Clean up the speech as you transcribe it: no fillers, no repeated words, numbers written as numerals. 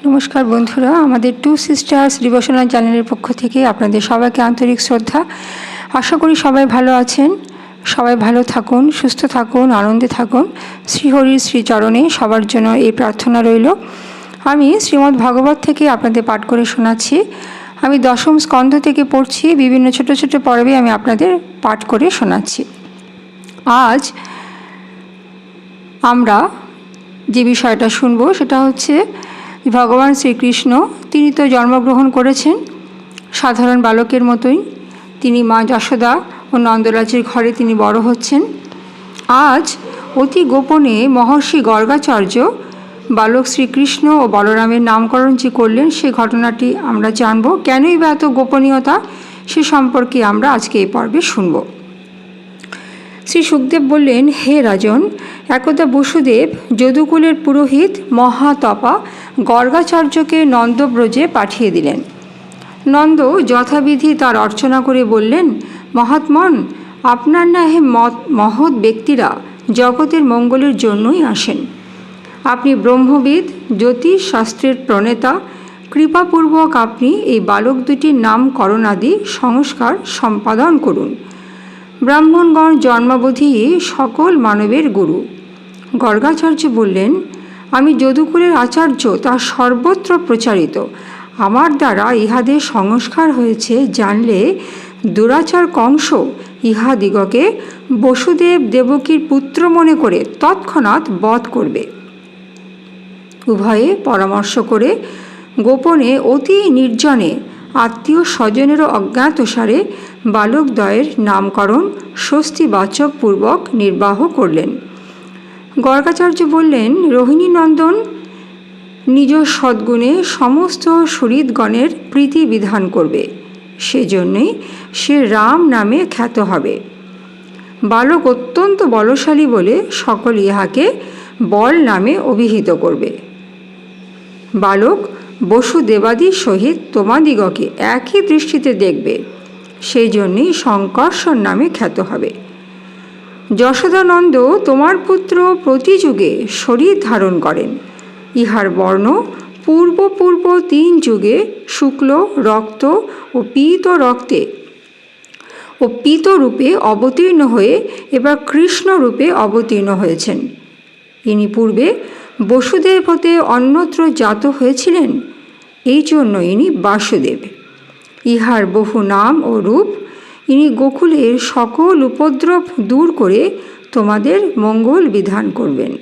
নমস্কার বন্ধুরা, আমাদের টু সিস্টার্স ডিভোশনাল চ্যানেলের পক্ষ থেকে আপনাদের সবাইকে আন্তরিক শ্রদ্ধা। আশা করি সবাই ভালো আছেন। সবাই ভালো থাকুন, সুস্থ থাকুন, আনন্দে থাকুন। শ্রীহরির শ্রীচরণে সবার জন্য এই প্রার্থনা রইল। আমি শ্রীমদ্ ভাগবত থেকে আপনাদের পাঠ করে শোনাচ্ছি। আমি দশম স্কন্ধ থেকে পড়ছি, বিভিন্ন ছোট ছোট পর্বে আমি আপনাদের পাঠ করে শোনাচ্ছি। আজ আমরা যে বিষয়টা শুনব সেটা হচ্ছে ভগবান শ্রীকৃষ্ণ। তিনি তো জন্মগ্রহণ করেছেন সাধারণ বালকের মতোই। তিনি মা যশোদা ও নন্দরাজের ঘরে তিনি বড় হচ্ছেন। আজ অতি গোপনে মহর্ষি গর্গাচার্য বালক শ্রীকৃষ্ণ ও বলরামের নামকরণ যে করলেন, সে ঘটনাটি আমরা জানব। কেনই বা এত গোপনীয়তা, সে সম্পর্কে আমরা আজকে এই পর্বে শুনব। শ্রী সুখদেব বললেন, হে রাজন, একদা বসুদেব যদুকুলের পুরোহিত মহাতপা গর্গাচার্যকে নন্দব্রজে পাঠিয়ে দিলেন। নন্দ যথাবিধি তার অর্চনা করে বললেন, মহাত্মন, আপনার ন্যায় মহৎ ব্যক্তিরা জগতের মঙ্গলের জন্যই আসেন। আপনি ব্রহ্মবিদ, জ্যোতিষ শাস্ত্রের প্রণেতা। কৃপাপূর্বক আপনি এই বালক দুটির নামকরণাদি সংস্কার সম্পাদন করুন। ব্রাহ্মণগণ জন্মাবধি সকল মানবের গুরু। গর্গাচার্য বললেন, আমি যদুকুলের আচার্য, তা সর্বত্র প্রচারিত। আমার দ্বারা ইহাদের সংস্কার হয়েছে জানলে দুরাচার কংস ইহাদিগকে বসুদেব দেবকীর পুত্র মনে করে তৎক্ষণাৎ বধ করবে। উভয়ে পরামর্শ করে গোপনে অতি নির্জনে আত্মীয় স্বজনেরও অজ্ঞাতসারে বালকদ্বয়ের নামকরণ স্বস্তিবাচক পূর্বক নির্বাহ করলেন। গর্গাচার্য বললেন, রোহিণী নন্দন নিজ সদ্গুণে সমস্ত সুহৃদগণের প্রীতি বিধান করবে, সেজন্যই সে রাম নামে খ্যাত হবে। বালক অত্যন্ত বলশালী বলে সকল ইহাকে বল নামে অভিহিত করবে। বালক বসুদেবাদির সহিত তোমাদিগকে একই দৃষ্টিতে দেখবে, সেই জন্যই শঙ্কর্ষণ নামে খ্যাত হবে। যশোদানন্দ তোমার পুত্র প্রতি যুগে শরীর ধারণ করেন। ইহার বর্ণ পূর্ব 3 যুগে শুক্ল, রক্ত ও পীত রক্তে ও পীত রূপে অবতীর্ণ হয়ে এবার কৃষ্ণ রূপে অবতীর্ণ হয়েছেন। ইনি পূর্বে বসুদেব হতে অন্যত্র জাত হয়েছিলেন, এই জন্য ইনি বাসুদেব। ইহার বহু নাম ও রূপ। ইনি গোকুলের সকল উপদ্রব দূর করে তোমাদের মঙ্গল বিধান করবেন।